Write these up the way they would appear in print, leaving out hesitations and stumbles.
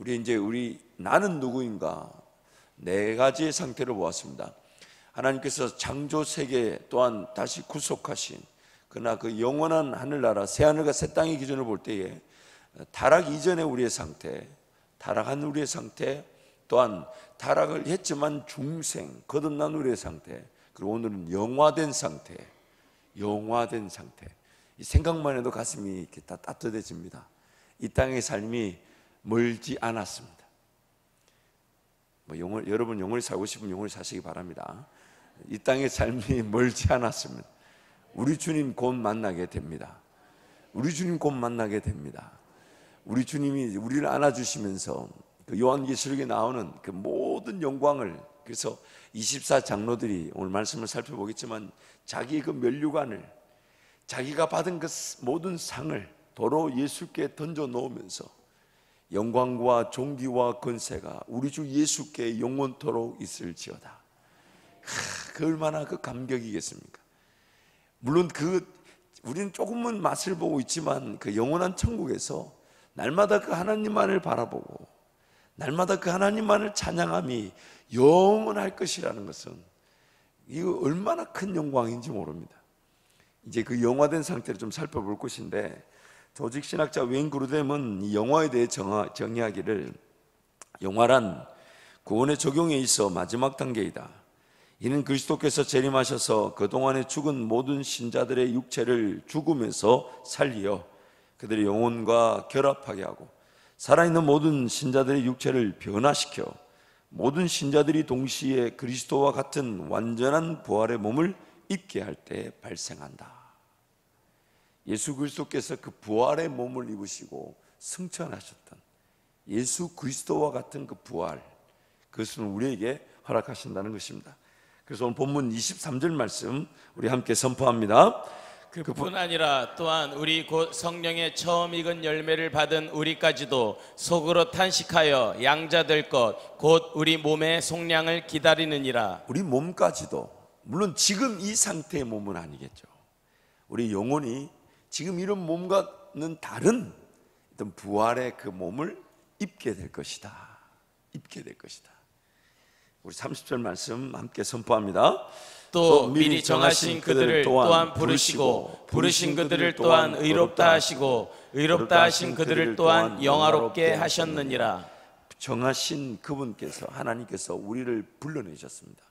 우리 나는 누구인가 네 가지의 상태를 보았습니다. 하나님께서 창조 세계 또한 다시 구속하신, 그러나 그 영원한 하늘나라 새하늘과 새 땅의 기준을 볼 때에 타락 이전의 우리의 상태, 타락한 우리의 상태, 또한 타락을 했지만 중생, 거듭난 우리의 상태, 그리고 오늘은 영화된 상태, 영화된 상태. 이 생각만 해도 가슴이 이렇게 다 따뜻해집니다. 이 땅의 삶이 멀지 않았습니다. 여러분 영원히 살고 싶으면 영원히 사시기 바랍니다. 이 땅의 삶이 멀지 않았습니다. 우리 주님 곧 만나게 됩니다. 우리 주님 곧 만나게 됩니다. 우리 주님이 우리를 안아주시면서 그 요한계시록에 나오는 그 모든 영광을, 그래서 24장로들이 오늘 말씀을 살펴보겠지만 자기 그 면류관을, 자기가 받은 그 모든 상을 도로 예수께 던져 놓으면서 영광과 존귀와 권세가 우리 주 예수께 영원토록 있을지어다. 그 얼마나 그 감격이겠습니까? 물론 우리는 조금은 맛을 보고 있지만 그 영원한 천국에서 날마다 그 하나님만을 바라보고 날마다 그 하나님만을 찬양함이 영원할 것이라는 것은 이거 얼마나 큰 영광인지 모릅니다. 이제 그 영화된 상태를 좀 살펴볼 것인데, 조직신학자 웨인 그루뎀은 이 영화에 대해 정의하기를, 영화란 구원의 적용에 있어 마지막 단계이다. 이는 그리스도께서 재림하셔서 그동안에 죽은 모든 신자들의 육체를 죽음에서 살리어 그들의 영혼과 결합하게 하고 살아있는 모든 신자들의 육체를 변화시켜 모든 신자들이 동시에 그리스도와 같은 완전한 부활의 몸을 입게 할 때 발생한다. 예수 그리스도께서 그 부활의 몸을 입으시고 승천하셨던 예수 그리스도와 같은 그 부활, 그것은 우리에게 허락하신다는 것입니다. 그래서 오늘 본문 23절 말씀 우리 함께 선포합니다. 그뿐 아니라 또한 우리 곧 성령의 처음 익은 열매를 받은 우리까지도 속으로 탄식하여 양자될 것 곧 우리 몸의 속량을 기다리느니라. 우리 몸까지도, 물론 지금 이 상태의 몸은 아니겠죠. 우리 영혼이 지금 이런 몸과는 다른 어떤 부활의 그 몸을 입게 될 것이다. 입게 될 것이다. 우리 30절 말씀 함께 선포합니다. 또 미리 정하신 그들을 또한 부르시고 부르신 그들을 또한 의롭다 하시고 의롭다 하신 그들을 또한 영화롭게 하셨느니라. 정하신 그분께서, 하나님께서 우리를 불러내셨습니다.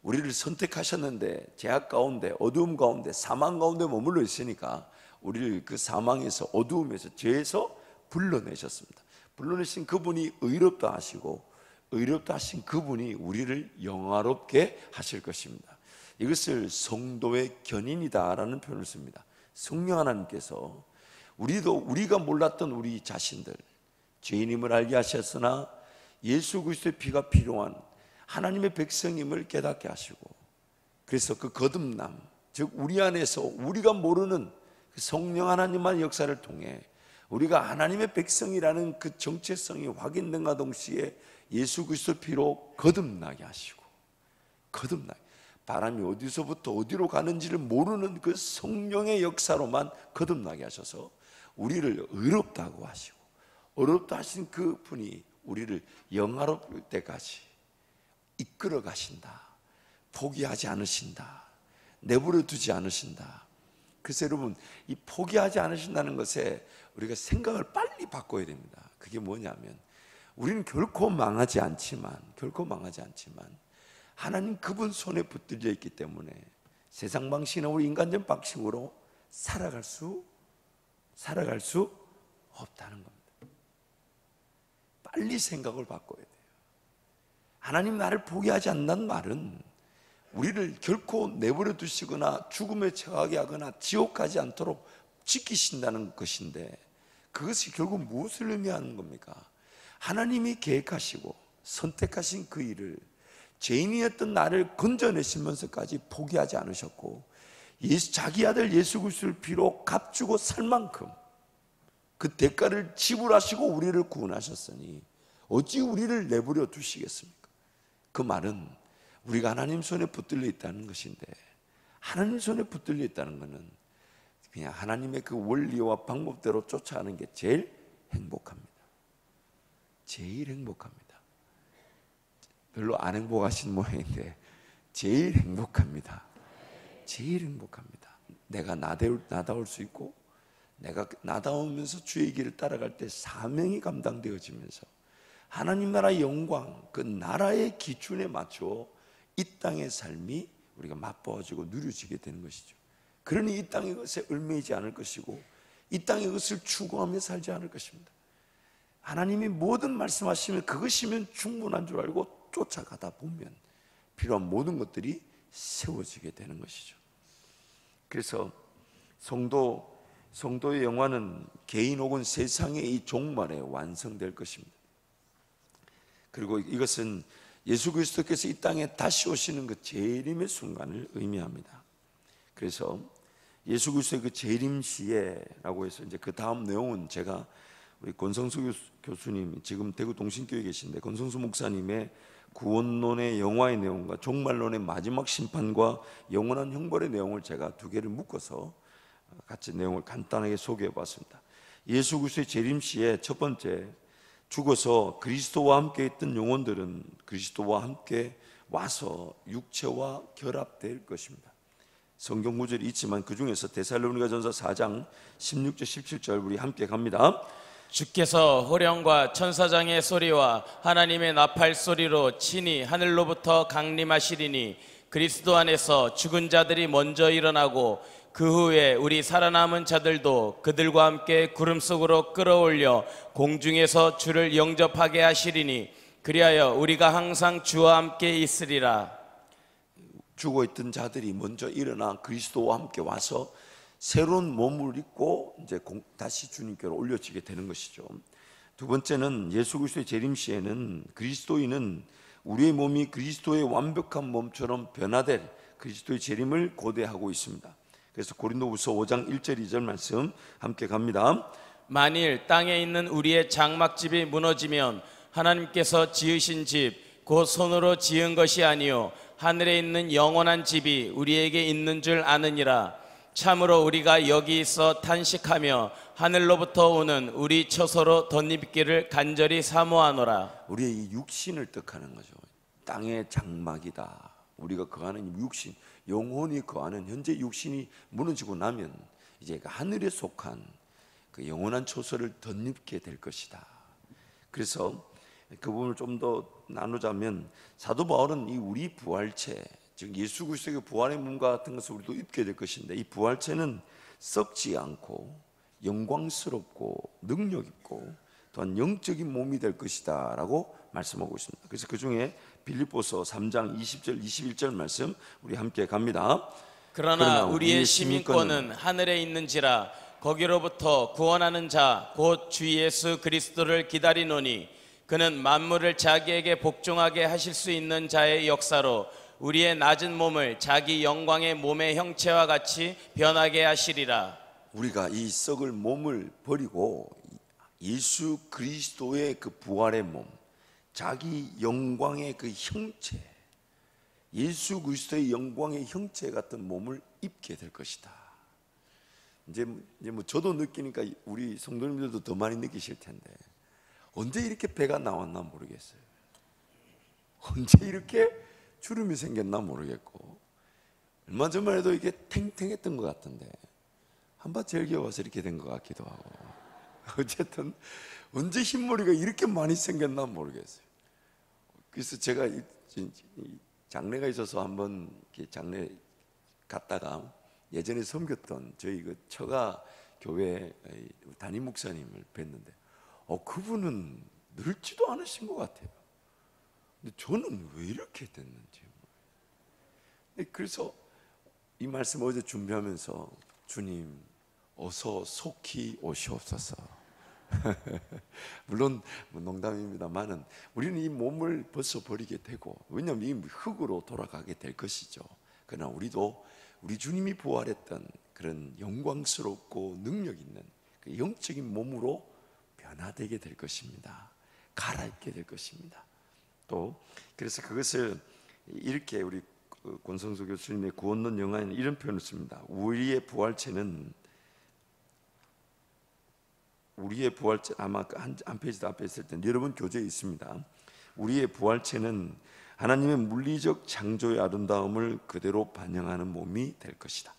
우리를 선택하셨는데 제약 가운데, 어두움 가운데, 사망 가운데 머물러 있으니까 우리를 그 사망에서, 어두움에서, 죄에서 불러내셨습니다. 불러내신 그분이 의롭다 하시고 의롭다 하신 그분이 우리를 영화롭게 하실 것입니다. 이것을 성도의 견인이다라는 표현을 씁니다. 성령 하나님께서 우리가 몰랐던 우리 자신들, 죄인임을 알게 하셨으나 예수 그리스도의 피가 필요한 하나님의 백성임을 깨닫게 하시고, 그래서 그 거듭남, 즉 우리 안에서 우리가 모르는 그 성령 하나님만의 역사를 통해 우리가 하나님의 백성이라는 그 정체성이 확인된과 동시에 예수 그리스도 피로 거듭나게 하시고, 거듭나게, 바람이 어디서부터 어디로 가는지를 모르는 그 성령의 역사로만 거듭나게 하셔서 우리를 의롭다고 하시고, 의롭다 하신 그 분이 우리를 영화로울 때까지 이끌어 가신다. 포기하지 않으신다. 내버려 두지 않으신다. 그래서 여러분, 이 포기하지 않으신다는 것에 우리가 생각을 빨리 바꿔야 됩니다. 그게 뭐냐면, 우리는 결코 망하지 않지만 하나님 그분 손에 붙들려 있기 때문에 세상 방식이나 우리 인간적 방식으로 살아갈 수 없다는 겁니다. 빨리 생각을 바꿔야 돼요. 하나님 나를 포기하지 않는다는 말은 우리를 결코 내버려 두시거나 죽음에 처하게 하거나 지옥 가지 않도록 지키신다는 것인데, 그것이 결국 무엇을 의미하는 겁니까? 하나님이 계획하시고 선택하신 그 일을 죄인이었던 나를 건져내시면서까지 포기하지 않으셨고, 자기 아들 예수 그리스도를 피로 값주고 살 만큼 그 대가를 지불하시고 우리를 구원하셨으니 어찌 우리를 내버려 두시겠습니까? 그 말은 우리가 하나님 손에 붙들려 있다는 것인데, 하나님 손에 붙들려 있다는 것은 그냥 하나님의 그 원리와 방법대로 쫓아가는 게 제일 행복합니다. 제일 행복합니다. 별로 안 행복하신 모양인데 제일 행복합니다. 제일 행복합니다. 내가 나다울 수 있고, 내가 나다우면서 주의 길을 따라갈 때 사명이 감당되어지면서 하나님 나라의 영광, 그 나라의 기준에 맞춰 이 땅의 삶이 우리가 맛보아지고 누려지게 되는 것이죠. 그러니 이 땅의 것에 얽매이지 않을 것이고, 이 땅의 것을 추구하며 살지 않을 것입니다. 하나님이 뭐든 말씀하시면 그것이면 충분한 줄 알고 쫓아가다 보면 필요한 모든 것들이 세워지게 되는 것이죠. 그래서 성도의 영화는 개인 혹은 세상의 이 종말에 완성될 것입니다. 그리고 이것은 예수 그리스도께서 이 땅에 다시 오시는 그 재림의 순간을 의미합니다. 그래서 예수 그리스도의 그 재림 시에라고 해서 이제 그 다음 내용은 제가 우리 권성수 교수님, 지금 대구 동신교회에 계신데 권성수 목사님의 구원론의 영화의 내용과 종말론의 마지막 심판과 영원한 형벌의 내용을 제가 두 개를 묶어서 같이 내용을 간단하게 소개해 봤습니다. 예수 그리스도의 재림 시에 첫 번째, 죽어서 그리스도와 함께 있던 영혼들은 그리스도와 함께 와서 육체와 결합될 것입니다. 성경 구절이 있지만 그 중에서 데살로니가전서 4장 16절 17절 우리 함께 갑니다. 주께서 호령과 천사장의 소리와 하나님의 나팔 소리로 친히 하늘로부터 강림하시리니 그리스도 안에서 죽은 자들이 먼저 일어나고 그 후에 우리 살아남은 자들도 그들과 함께 구름 속으로 끌어올려 공중에서 주를 영접하게 하시리니 그리하여 우리가 항상 주와 함께 있으리라. 죽어있던 자들이 먼저 일어나 그리스도와 함께 와서 새로운 몸을 입고 이제 다시 주님께로 올려지게 되는 것이죠. 두 번째는 예수 그리스도의 재림 시에는 그리스도인은 우리의 몸이 그리스도의 완벽한 몸처럼 변화될 그리스도의 재림을 고대하고 있습니다. 그래서 고린도후서 5장 1절 2절 말씀 함께 갑니다. 만일 땅에 있는 우리의 장막집이 무너지면 하나님께서 지으신 집 곧 손으로 지은 것이 아니요 하늘에 있는 영원한 집이 우리에게 있는 줄 아느니라. 참으로 우리가 여기 있어 탄식하며 하늘로부터 오는 우리 처소로 덧입기를 간절히 사모하노라. 우리의 이 육신을 뜻하는 거죠. 땅의 장막이다. 우리가 거하는 육신, 영혼이 거하는 현재 육신이 무너지고 나면 이제 하늘에 속한 그 영원한 처소를 덧입게 될 것이다. 그래서 그 부분을 좀 더 나누자면 사도 바울은 이 우리 부활체, 즉 예수 그리스도의 부활의 몸과 같은 것을 우리도 입게 될 것인데 이 부활체는 썩지 않고 영광스럽고 능력 있고 또한 영적인 몸이 될 것이다 라고 말씀하고 있습니다. 그래서 그 중에 빌립보서 3장 20절 21절 말씀 우리 함께 갑니다. 그러나 우리의 시민권은 하늘에 있는지라 거기로부터 구원하는 자 곧 주 예수 그리스도를 기다리노니 그는 만물을 자기에게 복종하게 하실 수 있는 자의 역사로 우리의 낮은 몸을 자기 영광의 몸의 형체와 같이 변하게 하시리라. 우리가 이 썩을 몸을 버리고 예수 그리스도의 그 부활의 몸, 자기 영광의 그 형체, 예수 그리스도의 영광의 형체 같은 몸을 입게 될 것이다. 이제 뭐 저도 느끼니까 우리 성도님들도 더 많이 느끼실 텐데 언제 이렇게 배가 나왔나 모르겠어요. 언제 이렇게 주름이 생겼나 모르겠고 얼마 전만 해도 이게 탱탱했던 것 같은데 한번 제일 와서 이렇게 된 것 같기도 하고 어쨌든 언제 흰머리가 이렇게 많이 생겼나 모르겠어요. 그래서 제가 장례가 있어서 한번 장례 갔다가 예전에 섬겼던 저희 그 처가 교회 담임 목사님을 뵀는데 그분은 늙지도 않으신 것 같아요. 근데 저는 왜 이렇게 됐는지 모르겠어요. 그래서 이 말씀 어제 준비하면서 주님 어서 속히 오시옵소서. 물론 농담입니다만은 우리는 이 몸을 벗어버리게 되고 왜냐하면 이 흙으로 돌아가게 될 것이죠. 그러나 우리도 우리 주님이 부활했던 그런 영광스럽고 능력 있는 그 영적인 몸으로 변화되게 될 것입니다. 갈아입게 될 것입니다. 또 그래서 그것을 이렇게 우리 권성수 교수님의 구원론 영화에는 이런 표현을 씁니다. 우리의 부활체는 우리의 부활체, 아마 한 페이지 더 앞에 있을 텐데 여러분 교재에 있습니다. 우리의 부활체는 하나님의 물리적 창조의 아름다움을 그대로 반영하는 몸이 될 것이다.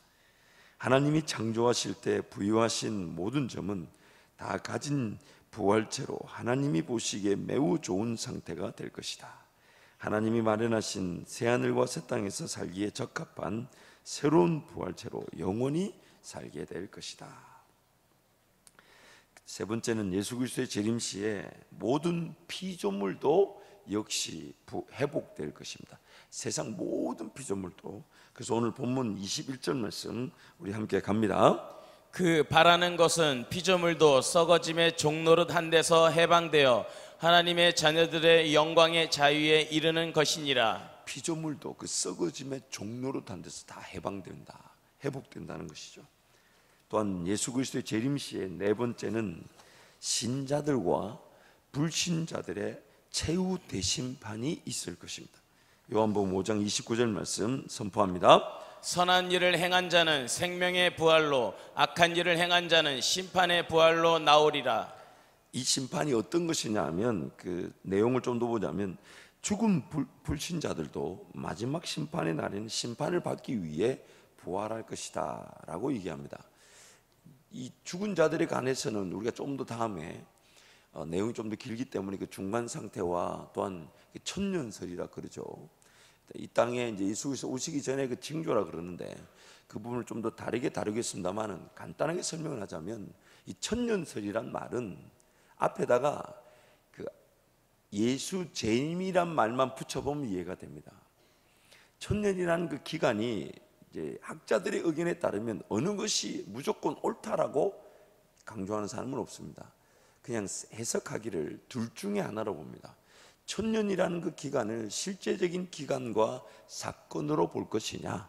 하나님이 창조하실 때 부여하신 모든 점은 다 가진 부활체로 하나님이 보시기에 매우 좋은 상태가 될 것이다. 하나님이 마련하신 새하늘과 새 땅에서 살기에 적합한 새로운 부활체로 영원히 살게 될 것이다. 세 번째는 예수 그리스도의 재림 시에 모든 피조물도 역시 회복될 것입니다. 세상 모든 피조물도. 그래서 오늘 본문 21절 말씀 우리 함께 갑니다. 그 바라는 것은 피조물도 썩어짐의 종노릇 한 데서 해방되어 하나님의 자녀들의 영광의 자유에 이르는 것이니라. 피조물도 그 썩어짐의 종노릇 한 데서 다 해방된다, 회복된다는 것이죠. 또한 예수 그리스도의 재림 시에 네 번째는 신자들과 불신자들의 최후 대심판이 있을 것입니다. 요한복음 5장 29절 말씀 선포합니다. 선한 일을 행한 자는 생명의 부활로, 악한 일을 행한 자는 심판의 부활로 나오리라. 이 심판이 어떤 것이냐 하면 그 내용을 좀 더 보자면 죽은 불신자들도 마지막 심판의 날에는 심판을 받기 위해 부활할 것이다 라고 얘기합니다. 이 죽은 자들에 관해서는 우리가 좀 더 다음에 내용이 좀 더 길기 때문에 그 중간 상태와 또한 천년설이라 그러죠. 이 땅에 이제 예수 그리스도 오시기 전에 그 징조라 그러는데 그 부분을 좀 더 다르게 다루겠습니다만은 간단하게 설명을 하자면 이 천년설이란 말은 앞에다가 그 예수 재림이란 말만 붙여보면 이해가 됩니다. 천년이라는 그 기간이 이제 학자들의 의견에 따르면 어느 것이 무조건 옳다라고 강조하는 사람은 없습니다. 그냥 해석하기를 둘 중에 하나로 봅니다. 천년이라는 그 기간을 실제적인 기간과 사건으로 볼 것이냐,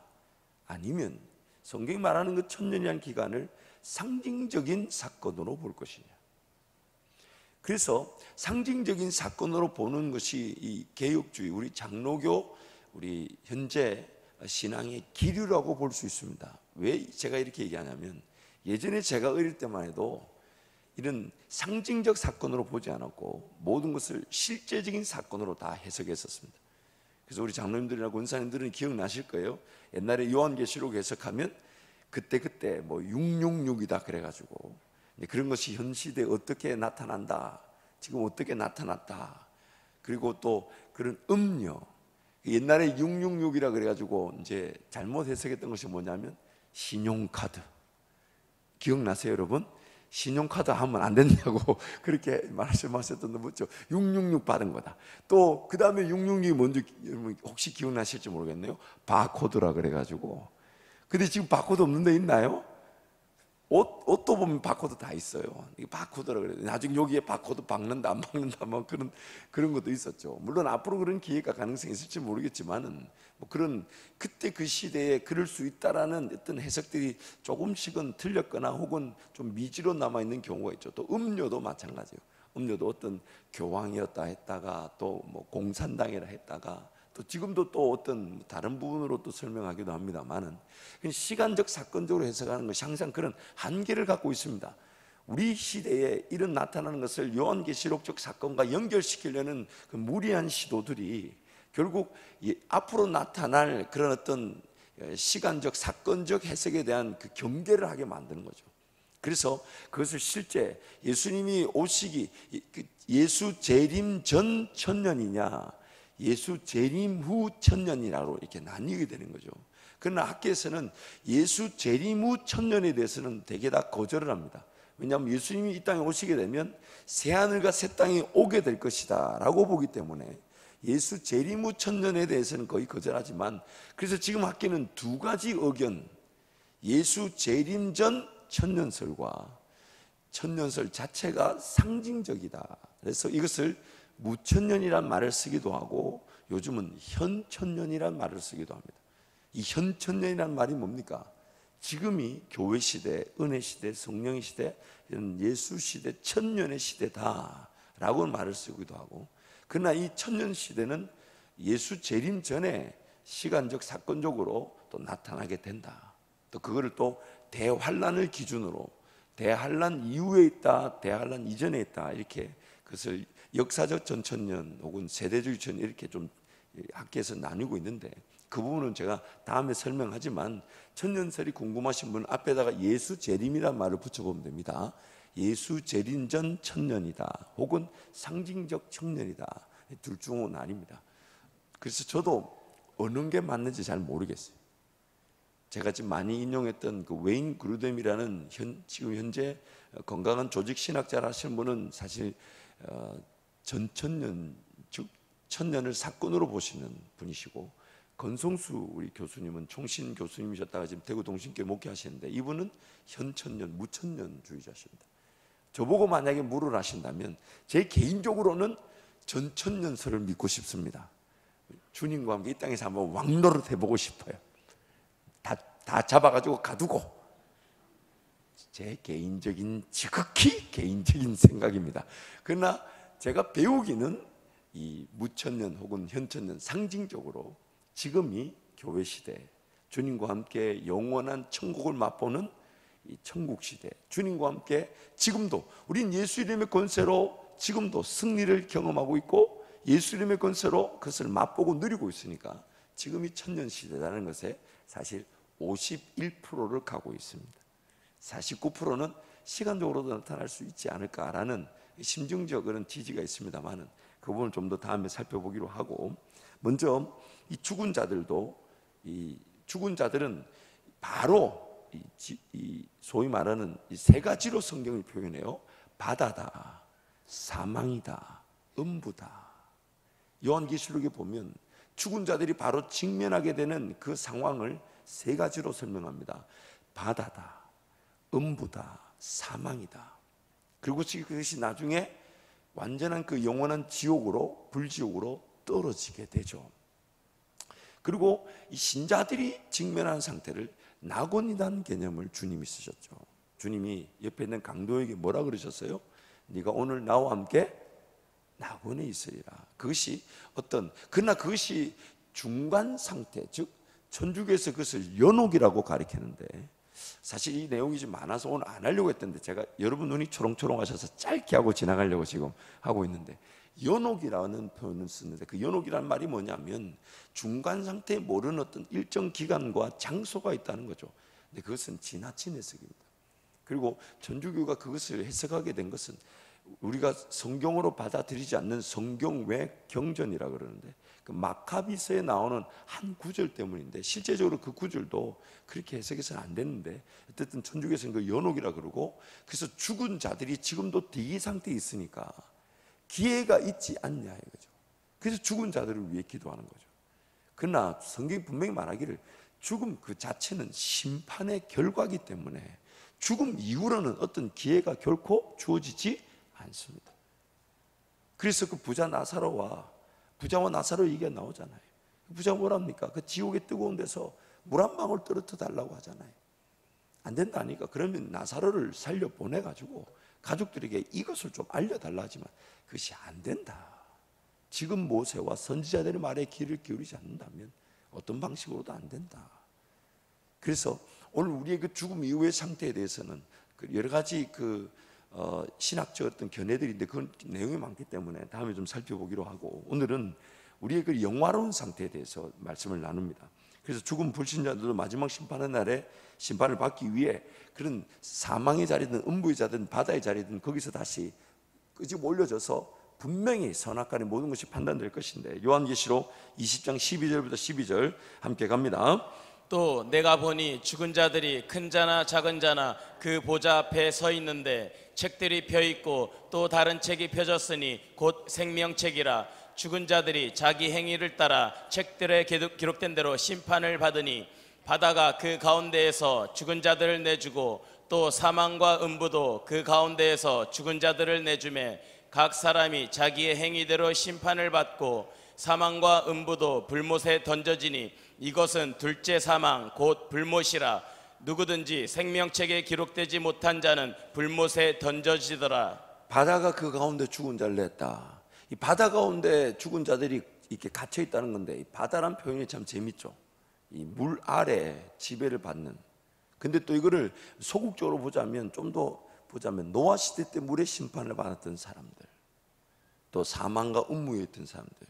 아니면 성경이 말하는 그 천년이라는 기간을 상징적인 사건으로 볼 것이냐. 그래서 상징적인 사건으로 보는 것이 이 개혁주의, 우리 장로교, 우리 현재 신앙의 기류라고 볼 수 있습니다. 왜 제가 이렇게 얘기하냐면 예전에 제가 어릴 때만 해도 이런 상징적 사건으로 보지 않았고 모든 것을 실제적인 사건으로 다 해석했었습니다. 그래서 우리 장로님들이나 권사님들은 기억나실 거예요. 옛날에 요한계시록 해석하면 그때 뭐 666이다 그래가지고 그런 것이 현 시대에 어떻게 나타난다, 지금 어떻게 나타났다, 그리고 또 그런 음료, 옛날에 666이라 그래가지고 이제 잘못 해석했던 것이 뭐냐면 신용카드. 기억나세요 여러분? 신용카드 하면 안 된다고 그렇게 말씀하셨던 거 맞죠? 666 받은 거다. 또 그 다음에 666이 뭔지 여러분 혹시 기억나실지 모르겠네요. 바코드라 그래가지고. 근데 지금 바코드 없는 데 있나요? 옷도 보면 바코드 다 있어요. 이게 바코드라 그래요. 나중에 여기에 바코드 박는다 안 박는다 뭐 그런 것도 있었죠. 물론 앞으로 그런 기회가 가능성이 있을지 모르겠지만은 뭐 그런 그때 그 시대에 그럴 수 있다라는 어떤 해석들이 조금씩은 틀렸거나 혹은 좀 미지로 남아 있는 경우가 있죠. 또 음료도 마찬가지예요. 음료도 어떤 교황이었다 했다가 또 뭐 공산당이라 했다가 또 지금도 또 어떤 다른 부분으로 또 설명하기도 합니다만은 시간적 사건적으로 해석하는 것이 항상 그런 한계를 갖고 있습니다. 우리 시대에 이런 나타나는 것을 요한계시록적 사건과 연결시키려는 그 무리한 시도들이 결국 앞으로 나타날 그런 어떤 시간적 사건적 해석에 대한 그 경계를 하게 만드는 거죠. 그래서 그것을 실제 예수님이 오시기 예수 재림 전 천년이냐 예수 재림 후 천년이라고 이렇게 나뉘게 되는 거죠. 그러나 학계에서는 예수 재림 후 천년에 대해서는 대개 다 거절을 합니다. 왜냐하면 예수님이 이 땅에 오시게 되면 새하늘과 새 땅이 오게 될 것이다 라고 보기 때문에 예수 재림 후 천년에 대해서는 거의 거절하지만, 그래서 지금 학계는 두 가지 의견, 예수 재림 전 천년설과 천년설 자체가 상징적이다. 그래서 이것을 무천년이란 말을 쓰기도 하고 요즘은 현천년이란 말을 쓰기도 합니다. 이 현천년이란 말이 뭡니까? 지금이 교회 시대, 은혜 시대, 성령의 시대, 예수 시대, 천년의 시대다라고 말을 쓰기도 하고, 그러나 이 천년 시대는 예수 재림 전에 시간적 사건적으로 또 나타나게 된다. 또 그거를 또 대환란을 기준으로 대한란 이후에 있다, 대한란 이전에 있다, 이렇게 그것을 역사적 전천년 혹은 세대주의 전 이렇게 좀 학계에서 나누고 있는데, 그 부분은 제가 다음에 설명하지만 천년설이 궁금하신 분은 앞에다가 예수 재림이라는 말을 붙여보면 됩니다. 예수 재림 전 천년이다 혹은 상징적 청년이다, 둘 중은 아닙니다. 그래서 저도 어느 게 맞는지 잘 모르겠어요. 제가 지금 많이 인용했던 그 웨인 그루뎀이라는 지금 현재 건강한 조직 신학자를 하시는 분은 사실 전천년, 즉 천년을 사건으로 보시는 분이시고, 건성수 우리 교수님은 총신 교수님이셨다가 지금 대구 동신교회 목회하시는데, 이분은 현천년, 무천년주의자십니다. 저보고 만약에 물을 하신다면 제 개인적으로는 전천년설을 믿고 싶습니다. 주님과 함께 이 땅에서 한번 왕노릇 해보고 싶어요. 다 잡아가지고 가두고. 제 개인적인, 지극히 개인적인 생각입니다. 그러나 제가 배우기는 이 무천년 혹은 현천년, 상징적으로 지금이 교회 시대, 주님과 함께 영원한 천국을 맛보는 이 천국 시대, 주님과 함께 지금도 우린 예수 이름의 권세로 지금도 승리를 경험하고 있고, 예수 이름의 권세로 그것을 맛보고 누리고 있으니까 지금이 천년 시대라는 것에 사실 51%를 가고 있습니다. 49%는 시간적으로도 나타날 수 있지 않을까라는 심증적 그런 지지가 있습니다만은, 그 부분을 좀 더 다음에 살펴보기로 하고, 먼저 이 죽은 자들도, 이 죽은 자들은 바로 이 소위 말하는 이 세 가지로 성경이 표현해요. 바다다, 사망이다, 음부다. 요한계시록에 보면 죽은 자들이 바로 직면하게 되는 그 상황을 세 가지로 설명합니다. 바다다, 음부다, 사망이다. 그리고 그것이 나중에 완전한 그 영원한 지옥으로, 불지옥으로 떨어지게 되죠. 그리고 이 신자들이 직면한 상태를 낙원이라는 개념을 주님이 쓰셨죠. 주님이 옆에 있는 강도에게 뭐라 그러셨어요? 네가 오늘 나와 함께 낙원에 있으리라. 그것이 그러나 그것이 중간 상태, 즉 천주교에서 그것을 연옥이라고 가리키는데, 사실 이 내용이 좀 많아서 오늘 안 하려고 했던데 제가 여러분 눈이 초롱초롱하셔서 짧게 하고 지나가려고 지금 하고 있는데, 연옥이라는 표현을 쓰는데, 그 연옥이라는 말이 뭐냐면 중간 상태에 모르는 어떤 일정 기간과 장소가 있다는 거죠. 근데 그것은 지나친 해석입니다. 그리고 천주교가 그것을 해석하게 된 것은 우리가 성경으로 받아들이지 않는 성경 외 경전이라 그러는데, 그 마카비서에 나오는 한 구절 때문인데, 실제적으로 그 구절도 그렇게 해석해서는 안 되는데, 어쨌든 천주교에서는 그 연옥이라 그러고, 그래서 죽은 자들이 지금도 대기 상태에 있으니까 기회가 있지 않냐 이거죠. 그래서 죽은 자들을 위해 기도하는 거죠. 그러나 성경이 분명히 말하기를 죽음 그 자체는 심판의 결과이기 때문에 죽음 이후로는 어떤 기회가 결코 주어지지 않습니다. 그래서 그 부자와 나사로 얘기가 나오잖아요. 부자가 뭐랍니까? 그 지옥의 뜨거운 데서 물 한 방울 떨어뜨려 달라고 하잖아요. 안 된다니까. 그러면 나사로를 살려 보내가지고 가족들에게 이것을 좀 알려달라 하지만 그것이 안 된다. 지금 모세와 선지자들의 말에 귀를 기울이지 않는다면 어떤 방식으로도 안 된다. 그래서 오늘 우리의 그 죽음 이후의 상태에 대해서는 여러 가지 신학적 어떤 견해들인데 그 내용이 많기 때문에 다음에 좀 살펴보기로 하고, 오늘은 우리의 그 영화로운 상태에 대해서 말씀을 나눕니다. 그래서 죽은 불신자들도 마지막 심판의 날에 심판을 받기 위해 그런 사망의 자리든 음부의 자리든 바다의 자리든 거기서 다시 끄집 올려져서 분명히 선악간의 모든 것이 판단될 것인데, 요한계시록 20장 12절부터 12절 함께 갑니다. 또 내가 보니 죽은 자들이 큰 자나 작은 자나 그 보좌 앞에 서 있는데 책들이 펴 있고 또 다른 책이 펴졌으니 곧 생명책이라. 죽은 자들이 자기 행위를 따라 책들에 기록된 대로 심판을 받으니 바다가 그 가운데에서 죽은 자들을 내주고 또 사망과 음부도 그 가운데에서 죽은 자들을 내주매 각 사람이 자기의 행위대로 심판을 받고 사망과 음부도 불못에 던져지니 이것은 둘째 사망 곧 불못이라. 누구든지 생명책에 기록되지 못한 자는 불못에 던져지더라. 바다가 그 가운데 죽은 자를 냈다. 이 바다 가운데 죽은 자들이 이렇게 갇혀 있다는 건데, 이 바다란 표현이 참 재밌죠. 이 물 아래 지배를 받는. 근데 또 이거를 소극적으로 보자면 좀 더 보자면 노아 시대 때 물의 심판을 받았던 사람들, 또 사망과 음부에 있던 사람들,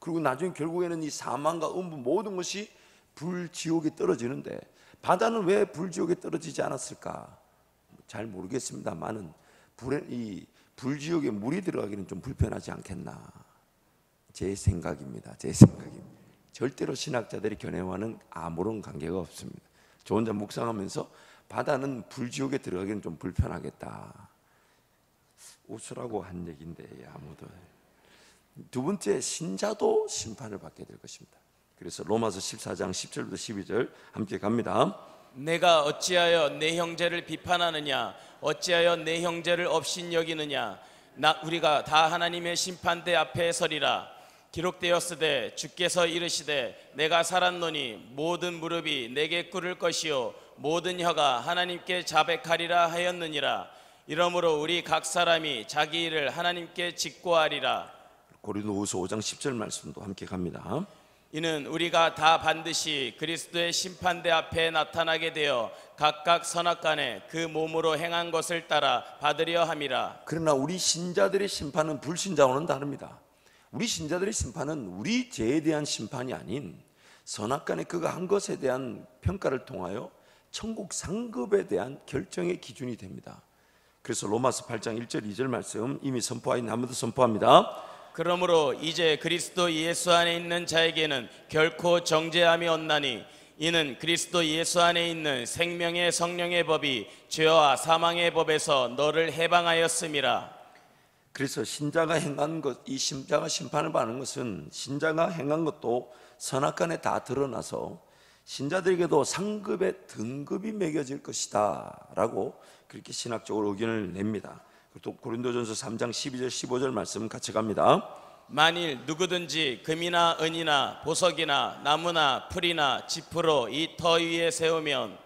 그리고 나중에 결국에는 이 사망과 음부 모든 것이 불지옥에 떨어지는데 바다는 왜 불지옥에 떨어지지 않았을까? 잘 모르겠습니다만은 이 불지옥에 물이 들어가기는 좀 불편하지 않겠나? 제 생각입니다. 제 생각입니다. 절대로 신학자들의 견해와는 아무런 관계가 없습니다. 저 혼자 묵상하면서 바다는 불지옥에 들어가기는 좀 불편하겠다. 웃으라고 한 얘기인데 아무도. 두 번째, 신자도 심판을 받게 될 것입니다. 그래서 로마서 14장 10절부터 12절 함께 갑니다. 내가 어찌하여 내 형제를 비판하느냐? 어찌하여 내 형제를 업신여기느냐? 우리가 다 하나님의 심판대 앞에 서리라. 기록되었으되 주께서 이르시되 내가 살았노니 모든 무릎이 내게 꿇을 것이요 모든 혀가 하나님께 자백하리라 하였느니라. 이러므로 우리 각 사람이 자기 일을 하나님께 직고하리라. 고린도후서 5장 10절 말씀도 함께 갑니다. 이는 우리가 다 반드시 그리스도의 심판대 앞에 나타나게 되어 각각 선악간에 그 몸으로 행한 것을 따라 받으려 함이라. 그러나 우리 신자들의 심판은 불신자와는 다릅니다. 우리 신자들의 심판은 우리 죄에 대한 심판이 아닌 선악간에 그가 한 것에 대한 평가를 통하여 천국 상급에 대한 결정의 기준이 됩니다. 그래서 로마서 8장 1절 2절 말씀 이미 선포하인 한 번 더 선포합니다. 그러므로 이제 그리스도 예수 안에 있는 자에게는 결코 정죄함이 없나니 이는 그리스도 예수 안에 있는 생명의 성령의 법이 죄와 사망의 법에서 너를 해방하였음이라. 그래서 신자가 행한 것, 이 신자가 심판을 받는 것은 신자가 행한 것도 선악간에 다 드러나서 신자들에게도 상급의 등급이 매겨질 것이다 라고 그렇게 신학적으로 의견을 냅니다. 또 고린도전서 3장 12절 15절 말씀 같이 갑니다. 만일 누구든지 금이나 은이나 보석이나 나무나 풀이나 지푸로 이 터 위에 세우면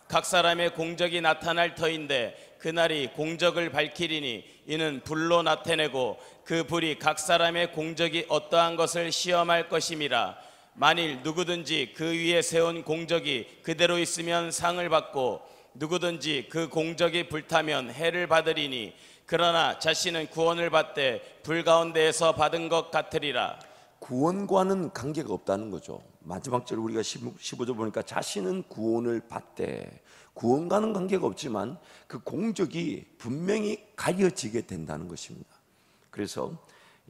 각 사람의 공적이 나타날 터인데 그날이 공적을 밝히리니 이는 불로 나타내고 그 불이 각 사람의 공적이 어떠한 것을 시험할 것임이라. 만일 누구든지 그 위에 세운 공적이 그대로 있으면 상을 받고 누구든지 그 공적이 불타면 해를 받으리니 그러나 자신은 구원을 받되 불 가운데에서 받은 것 같으리라. 구원과는 관계가 없다는 거죠. 마지막 절 우리가 15절 보니까 자신은 구원을 받되, 구원과는 관계가 없지만 그 공적이 분명히 가려지게 된다는 것입니다. 그래서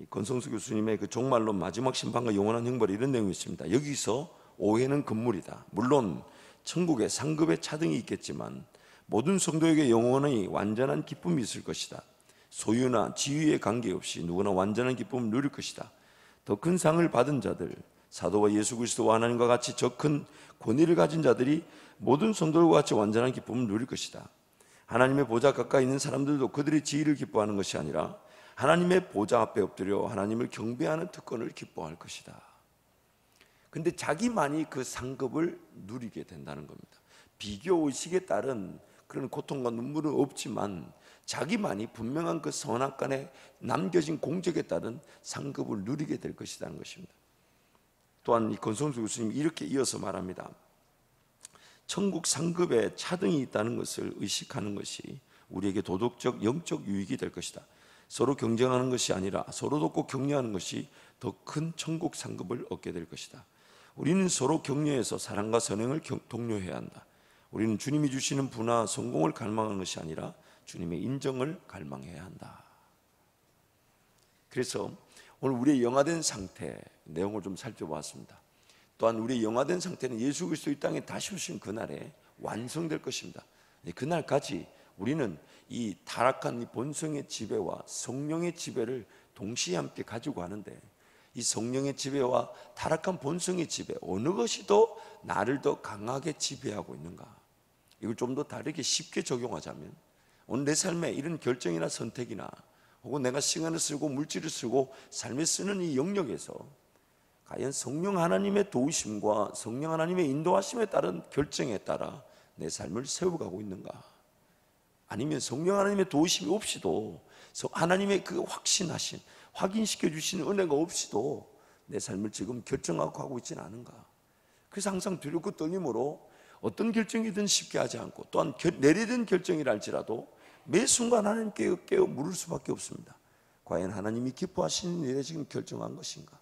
권성수 교수님의 그 종말론 마지막 심판과 영원한 형벌 이런 내용이 있습니다. 여기서 오해는 금물이다. 물론 천국에 상급의 차등이 있겠지만 모든 성도에게 영원히 완전한 기쁨이 있을 것이다. 소유나 지위에 관계없이 누구나 완전한 기쁨을 누릴 것이다. 더 큰 상을 받은 자들, 사도와 예수 그리스도와 하나님과 같이 저 큰 권위를 가진 자들이 모든 성도들과 같이 완전한 기쁨을 누릴 것이다. 하나님의 보좌 가까이 있는 사람들도 그들의 지위를 기뻐하는 것이 아니라 하나님의 보좌 앞에 엎드려 하나님을 경배하는 특권을 기뻐할 것이다. 근데 자기만이 그 상급을 누리게 된다는 겁니다. 비교의식에 따른 그런 고통과 눈물은 없지만 자기만이 분명한 그 선악간에 남겨진 공적에 따른 상급을 누리게 될 것이라는 것입니다. 또한 이 권성수 교수님이 이렇게 이어서 말합니다. 천국 상급에 차등이 있다는 것을 의식하는 것이 우리에게 도덕적 영적 유익이 될 것이다. 서로 경쟁하는 것이 아니라 서로 돕고 격려하는 것이 더 큰 천국 상급을 얻게 될 것이다. 우리는 서로 격려해서 사랑과 선행을 독려해야 한다. 우리는 주님이 주시는 부나 성공을 갈망하는 것이 아니라 주님의 인정을 갈망해야 한다. 그래서 오늘 우리의 영화된 상태 내용을 좀 살펴보았습니다. 또한 우리의 영화된 상태는 예수 그리스도 이 땅에 다시 오신 그날에 완성될 것입니다. 그날까지 우리는 이 타락한 이 본성의 지배와 성령의 지배를 동시에 함께 가지고 가는데, 이 성령의 지배와 타락한 본성의 지배, 어느 것이 더 나를 더 강하게 지배하고 있는가? 이걸 좀 더 다르게 쉽게 적용하자면, 오늘 내 삶에 이런 결정이나 선택이나 혹은 내가 시간을 쓰고 물질을 쓰고 삶에 쓰는 이 영역에서 과연 성령 하나님의 도우심과 성령 하나님의 인도하심에 따른 결정에 따라 내 삶을 세워가고 있는가? 아니면 성령 하나님의 도우심이 없이도 하나님의 그 확신하신, 확인시켜 주시는 은혜가 없이도 내 삶을 지금 결정하고 가고 있지는 않은가? 그래서 항상 두렵고 떨림으로 어떤 결정이든 쉽게 하지 않고, 또한 내리던 결정이라 할지라도 매 순간 하나님께 깨어 물을 수밖에 없습니다. 과연 하나님이 기뻐하시는 일에 지금 결정한 것인가?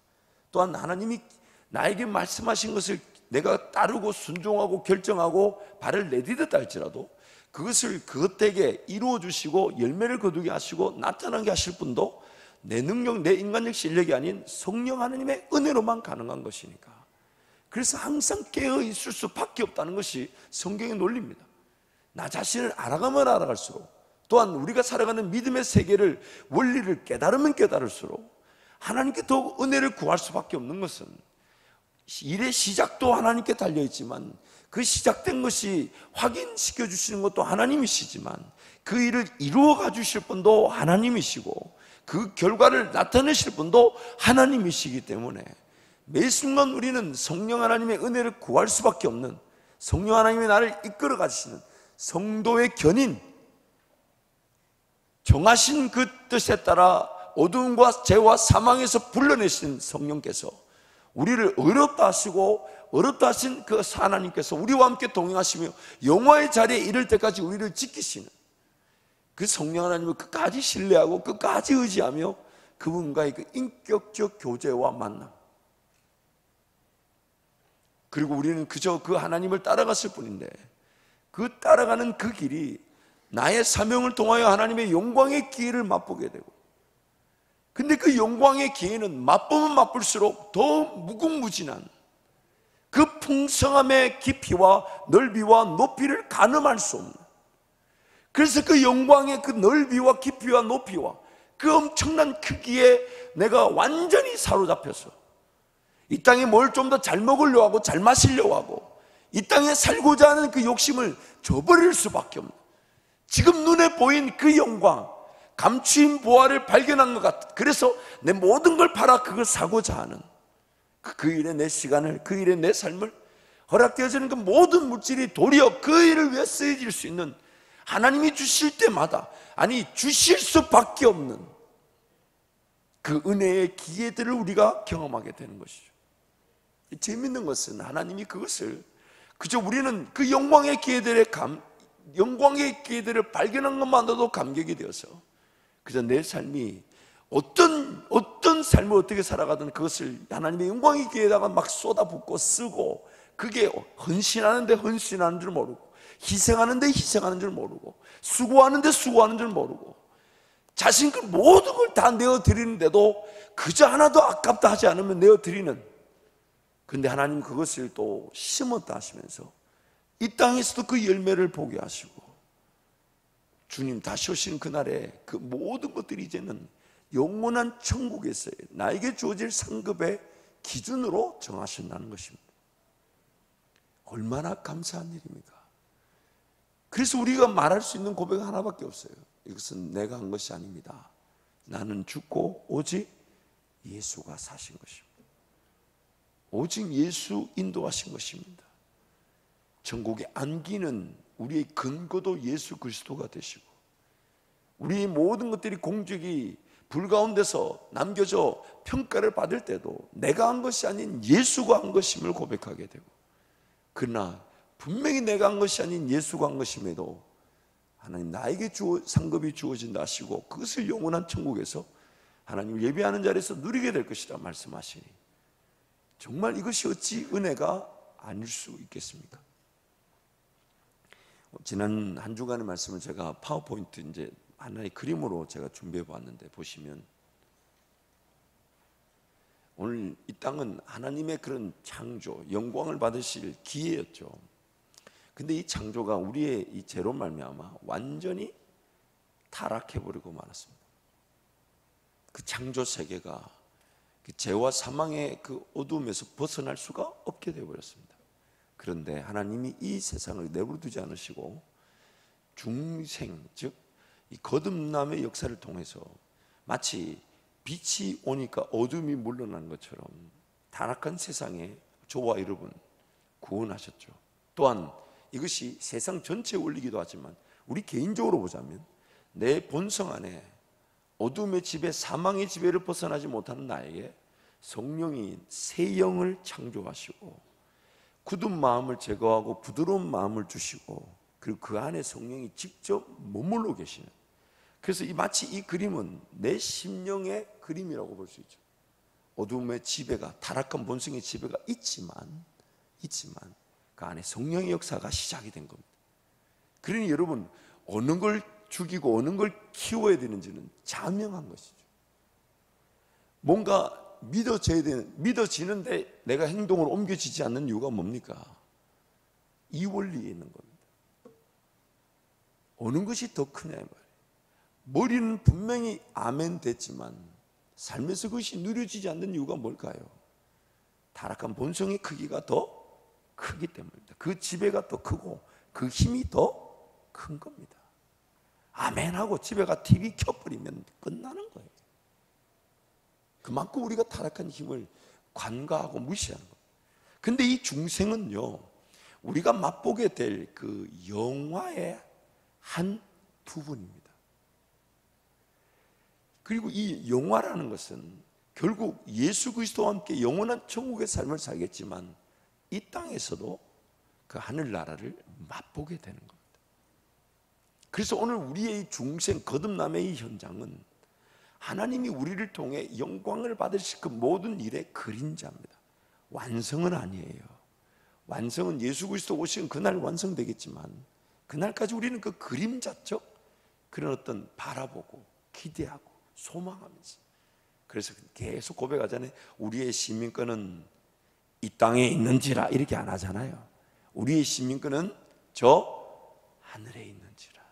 또한 하나님이 나에게 말씀하신 것을 내가 따르고 순종하고 결정하고 발을 내디뎠다 할지라도 그것을 그것에게 이루어 주시고 열매를 거두게 하시고 나타나게 하실 분도 내 능력, 내 인간적 실력이 아닌 성령 하나님의 은혜로만 가능한 것이니까. 그래서 항상 깨어 있을 수밖에 없다는 것이 성경의 논리입니다. 나 자신을 알아가면 알아갈수록, 또한 우리가 살아가는 믿음의 세계를, 원리를 깨달으면 깨달을수록 하나님께 더욱 은혜를 구할 수밖에 없는 것은, 일의 시작도 하나님께 달려있지만 그 시작된 것이 확인시켜 주시는 것도 하나님이시지만 그 일을 이루어 가주실 분도 하나님이시고 그 결과를 나타내실 분도 하나님이시기 때문에 매 순간 우리는 성령 하나님의 은혜를 구할 수밖에 없는, 성령 하나님의 나를 이끌어 가시는 성도의 견인, 정하신 그 뜻에 따라 어둠과 죄와 사망에서 불러내신 성령께서 우리를 어렵다 하시고 어렵다 하신 그 하나님께서 우리와 함께 동행하시며 영화의 자리에 이를 때까지 우리를 지키시는 그 성령 하나님을 끝까지 신뢰하고 끝까지 의지하며 그분과의 그 인격적 교제와 만남, 그리고 우리는 그저 그 하나님을 따라갔을 뿐인데 그 따라가는 그 길이 나의 사명을 통하여 하나님의 영광의 기회를 맛보게 되고, 근데 그 영광의 기회는 맛보면 맛볼수록 더 무궁무진한 그 풍성함의 깊이와 넓이와 높이를 가늠할 수 없는, 그래서 그 영광의 그 넓이와 깊이와 높이와 그 엄청난 크기에 내가 완전히 사로잡혀서 이 땅에 뭘 좀 더 잘 먹으려고 하고 잘 마시려고 하고 이 땅에 살고자 하는 그 욕심을 저버릴 수밖에 없는, 지금 눈에 보인 그 영광, 감추인 보화를 발견한 것 같아. 그래서 내 모든 걸 팔아 그걸 사고자 하는 그 일에 내 시간을, 그 일에 내 삶을, 허락되어지는 그 모든 물질이 도리어 그 일을 위해 쓰여질 수 있는, 하나님이 주실 때마다, 아니 주실 수밖에 없는 그 은혜의 기회들을 우리가 경험하게 되는 것이죠. 재밌는 것은 하나님이 그것을, 그저 우리는 그 영광의 기회들의 영광의 기회들을 발견한 것만으로도 감격이 되어서 그저 내 삶이 어떤 삶을 어떻게 살아가든 그것을 하나님의 영광의 기회에다가 막 쏟아붓고 쓰고, 그게 헌신하는데 헌신하는 줄 모르고, 희생하는데 희생하는 줄 모르고, 수고하는데 수고하는 줄 모르고, 자신 그 모든 걸 다 내어드리는데도 그저 하나도 아깝다 하지 않으면 내어드리는, 근데 하나님 그것을 또 심었다 하시면서 이 땅에서도 그 열매를 보게 하시고, 주님 다시 오신 그날에 그 모든 것들이 이제는 영원한 천국에서의 나에게 주어질 상급의 기준으로 정하신다는 것입니다. 얼마나 감사한 일입니까? 그래서 우리가 말할 수 있는 고백은 하나밖에 없어요. 이것은 내가 한 것이 아닙니다. 나는 죽고 오직 예수가 사신 것입니다. 오직 예수 인도하신 것입니다. 천국의 안기는 우리의 근거도 예수 그리스도가 되시고, 우리의 모든 것들이 공적이 불 가운데서 남겨져 평가를 받을 때도 내가 한 것이 아닌 예수가 한 것임을 고백하게 되고, 그러나 분명히 내가 한 것이 아닌 예수가 한 것임에도 하나님 나에게 상급이 주어진다 하시고 그것을 영원한 천국에서 하나님 예배하는 자리에서 누리게 될 것이라 말씀하시니, 정말 이것이 어찌 은혜가 아닐 수 있겠습니까? 지난 한 주간의 말씀을 제가 파워포인트 이제 하나의 그림으로 제가 준비해 보았는데, 보시면 오늘 이 땅은 하나님의 그런 창조, 영광을 받으실 기회였죠. 근데 이 창조가 우리의 이 죄로 말미암아 완전히 타락해 버리고 말았습니다. 그 창조 세계가 그 죄와 사망의 그 어둠에서 벗어날 수가 없게 되어 버렸습니다. 그런데 하나님이 이 세상을 내버려 두지 않으시고 중생, 즉 이 거듭남의 역사를 통해서 마치 빛이 오니까 어둠이 물러난 것처럼 타락한 세상에 저와 여러분 구원하셨죠. 또한 이것이 세상 전체에 올리기도 하지만 우리 개인적으로 보자면 내 본성 안에 어둠의 지배, 사망의 지배를 벗어나지 못하는 나에게 성령이 새 영을 창조하시고 굳은 마음을 제거하고 부드러운 마음을 주시고, 그리고 그 안에 성령이 직접 머물러 계시는. 그래서 마치 이 그림은 내 심령의 그림이라고 볼 수 있죠. 어둠의 지배가, 타락한 본성의 지배가 있지만 그 안에 성령의 역사가 시작이 된 겁니다. 그러니 여러분, 어느 걸 죽이고 어느 걸 키워야 되는지는 자명한 것이죠. 뭔가 믿어지는데 내가 행동으로 옮겨지지 않는 이유가 뭡니까? 이 원리에 있는 겁니다. 어느 것이 더 크냐 이 말이에요. 머리는 분명히 아멘 됐지만 삶에서 그것이 누려지지 않는 이유가 뭘까요? 타락한 본성의 크기가 더 크기 때문입니다. 그 지배가 더 크고 그 힘이 더 큰 겁니다. 아멘하고 집에가 TV 켜버리면 끝나는 거예요. 그만큼 우리가 타락한 힘을 관가하고 무시하는 거예요. 근데 이 중생은요, 우리가 맛보게 될 그 영화의 한 부분입니다. 그리고 이 영화라는 것은 결국 예수 그리스도와 함께 영원한 천국의 삶을 살겠지만 이 땅에서도 그 하늘나라를 맛보게 되는 겁니다. 그래서 오늘 우리의 이 중생 거듭남의 이 현장은 하나님이 우리를 통해 영광을 받으실 그 모든 일의 그림자입니다. 완성은 아니에요. 완성은 예수 그리스도 오시는 그날 완성되겠지만 그날까지 우리는 그 그림자적 그런 어떤 바라보고 기대하고 소망하면서, 그래서 계속 고백하잖아요. 우리의 시민권은 이 땅에 있는지라 이렇게 안 하잖아요. 우리의 시민권은 저 하늘에 있는지라.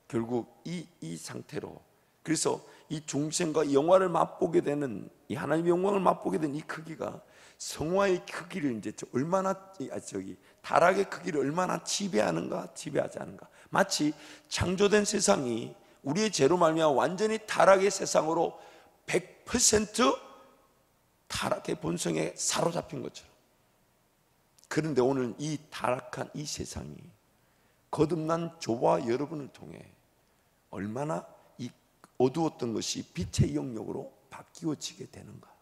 결국 이 상태로, 그래서 이 중생과 영화를 맛보게 되는, 이 하나님의 영광을 맛보게 된 이 크기가 성화의 크기를 이제 얼마나 타락의 크기를 얼마나 지배하는가 지배하지 않은가. 마치 창조된 세상이 우리의 죄로 말미암아 완전히 타락의 세상으로 100% 타락의 본성에 사로잡힌 것처럼. 그런데 오늘 이 타락한 이 세상이 거듭난 저와 여러분을 통해 얼마나 이 어두웠던 것이 빛의 영역으로 바뀌어지게 되는가.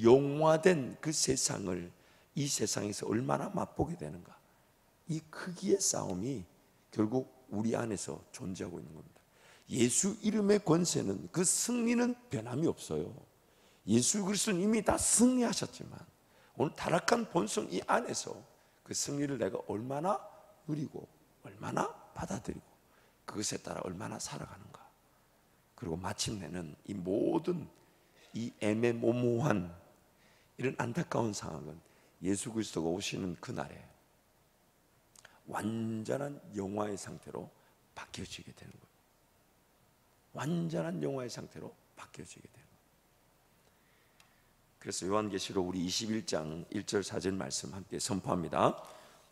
영화된 그 세상을 이 세상에서 얼마나 맛보게 되는가. 이 크기의 싸움이 결국 우리 안에서 존재하고 있는 겁니다. 예수 이름의 권세는, 그 승리는 변함이 없어요. 예수 그리스도는 이미 다 승리하셨지만 오늘 타락한 본성 이 안에서 그 승리를 내가 얼마나 누리고 얼마나 받아들이고 그것에 따라 얼마나 살아가는가. 그리고 마침내는 이 모든 이 애매모호한 이런 안타까운 상황은 예수 그리스도가 오시는 그날에 완전한 영화의 상태로 바뀌어지게 되는 거예요. 완전한 영화의 상태로 바뀌어지게 되는 거예요. 그래서 요한계시록 우리 21장 1절 4절 말씀 함께 선포합니다.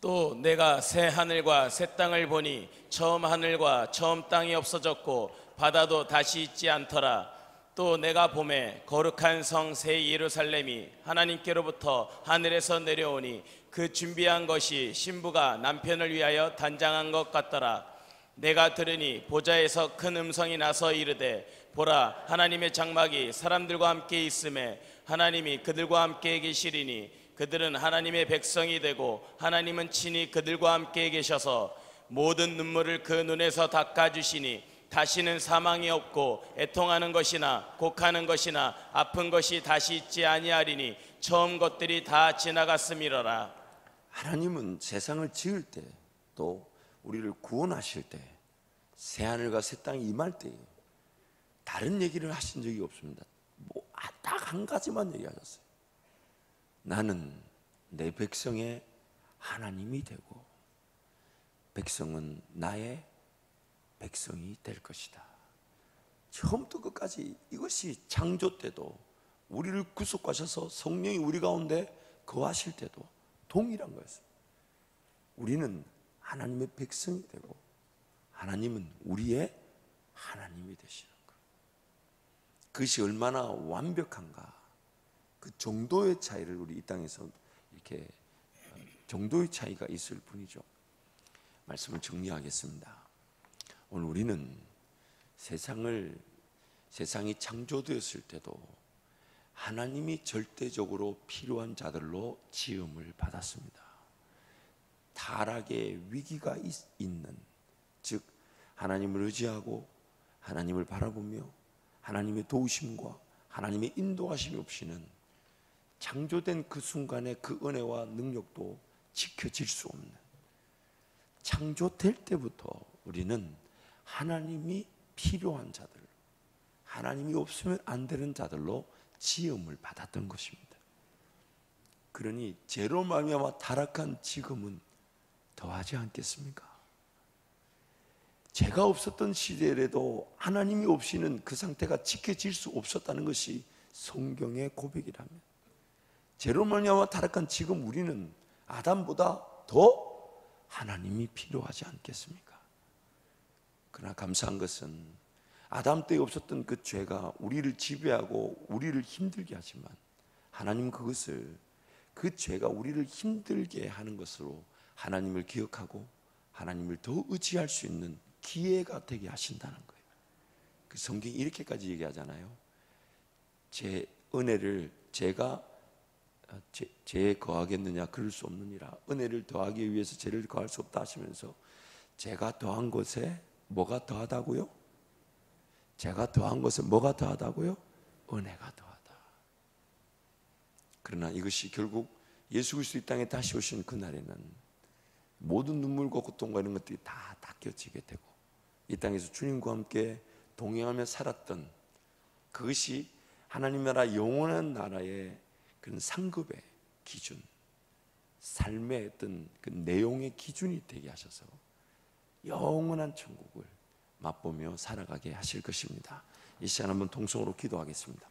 또 내가 새 하늘과 새 땅을 보니 처음 하늘과 처음 땅이 없어졌고 바다도 다시 있지 않더라. 또 내가 보매 거룩한 성 새 예루살렘이 하나님께로부터 하늘에서 내려오니 그 준비한 것이 신부가 남편을 위하여 단장한 것 같더라. 내가 들으니 보좌에서 큰 음성이 나서 이르되 보라, 하나님의 장막이 사람들과 함께 있음에 하나님이 그들과 함께 계시리니 그들은 하나님의 백성이 되고 하나님은 친히 그들과 함께 계셔서 모든 눈물을 그 눈에서 닦아주시니 다시는 사망이 없고 애통하는 것이나 곡하는 것이나 아픈 것이 다시 있지 아니하리니 처음 것들이 다 지나갔음이로라. 하나님은 세상을 지을 때, 또 우리를 구원하실 때, 새하늘과 새 땅이 임할 때 다른 얘기를 하신 적이 없습니다. 딱 한 가지만 얘기하셨어요. 나는 내 백성의 하나님이 되고 백성은 나의 백성이 될 것이다. 처음부터 끝까지 이것이 창조 때도 우리를 구속하셔서 성령이 우리 가운데 거하실 때도 동일한 거였어요. 우리는 하나님의 백성이 되고 하나님은 우리의 하나님이 되시는 것. 그것이 얼마나 완벽한가. 그 정도의 차이를 우리 이 땅에서 이렇게 정도의 차이가 있을 뿐이죠. 말씀을 정리하겠습니다. 오늘 우리는 세상이 창조되었을 때도 하나님이 절대적으로 필요한 자들로 지음을 받았습니다. 타락의 위기가 있는, 즉 하나님을 의지하고 하나님을 바라보며 하나님의 도우심과 하나님의 인도하심이 없이는 창조된 그 순간에 그 은혜와 능력도 지켜질 수 없는, 창조될 때부터 우리는 하나님이 필요한 자들, 하나님이 없으면 안 되는 자들로 지음을 받았던 것입니다. 그러니 죄로 말미암아 타락한 지금은 더하지 않겠습니까? 죄가 없었던 시대에도 하나님이 없이는 그 상태가 지켜질 수 없었다는 것이 성경의 고백이라면, 죄로 말미암아 타락한 지금 우리는 아담보다 더 하나님이 필요하지 않겠습니까? 그러나 감사한 것은 아담 때에 없었던 그 죄가 우리를 지배하고 우리를 힘들게 하지만, 하나님 그것을, 그 죄가 우리를 힘들게 하는 것으로 하나님을 기억하고 하나님을 더 의지할 수 있는 기회가 되게 하신다는 거예요. 그 성경이 이렇게까지 얘기하잖아요. 제 은혜를 제가 죄에 거하겠느냐, 그럴 수 없느니라. 은혜를 더하기 위해서 죄를 거할 수 없다 하시면서, 제가 더한 것에 뭐가 더하다고요? 제가 더한 것에 뭐가 더하다고요? 은혜가 더하다. 그러나 이것이 결국 예수 그리스도 이 땅에 다시 오신 그날에는 모든 눈물과 고통과 이런 것들이 다 닦여지게 되고, 이 땅에서 주님과 함께 동행하며 살았던 그것이 하나님 나라, 영원한 나라의 그런 상급의 기준, 삶의 어떤 그 내용의 기준이 되게 하셔서 영원한 천국을 맛보며 살아가게 하실 것입니다. 이 시간 한번 통성으로 기도하겠습니다.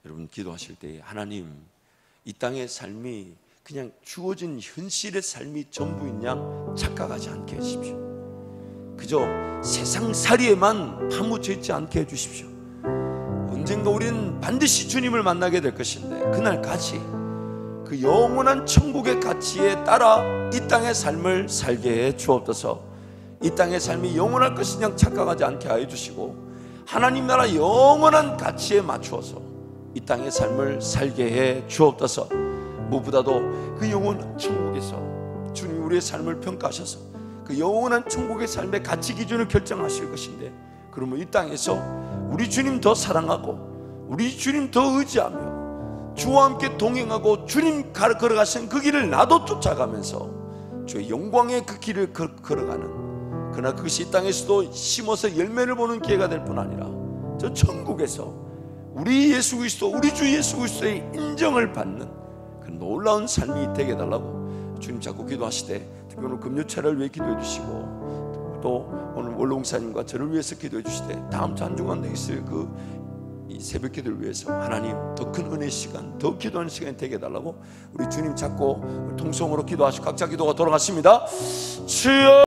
여러분 기도하실 때, 하나님, 이 땅의 삶이 그냥 주어진 현실의 삶이 전부인 양 착각하지 않게 해주십시오. 그저 세상살이에만 파묻혀 있지 않게 해주십시오. 언젠가 우리는 반드시 주님을 만나게 될 것인데, 그날까지 그 영원한 천국의 가치에 따라 이 땅의 삶을 살게 해 주옵소서. 이 땅의 삶이 영원할 것인 양 착각하지 않게 하여 주시고, 하나님 나라 영원한 가치에 맞추어서 이 땅의 삶을 살게 해 주옵소서. 무엇보다도 그 영원한 천국에서 주님 우리의 삶을 평가하셔서 그 영원한 천국의 삶의 가치 기준을 결정하실 것인데, 그러면 이 땅에서 우리 주님 더 사랑하고 우리 주님 더 의지하며 주와 함께 동행하고 주님 걸어가신 그 길을 나도 쫓아가면서 주의 영광의 그 길을 걸어가는, 그러나 그것이 이 땅에서도 심어서 열매를 보는 기회가 될 뿐 아니라 저 천국에서 우리 예수 그리스도, 우리 주 예수 그리스도의 인정을 받는 그 놀라운 삶이 되게 해달라고 주님 자꾸 기도하시되, 특히 오늘 금요철을 위해 기도해 주시고, 또 오늘 원로목사님과 저를 위해서 기도해 주시되, 다음 주 한 주간 있을 이 새벽 기도를 위해서 하나님 더 큰 은혜 시간, 더 기도하는 시간이 되게 해달라고 우리 주님 찾고 통성으로 기도하시고 각자 기도가 돌아갔습니다. 주여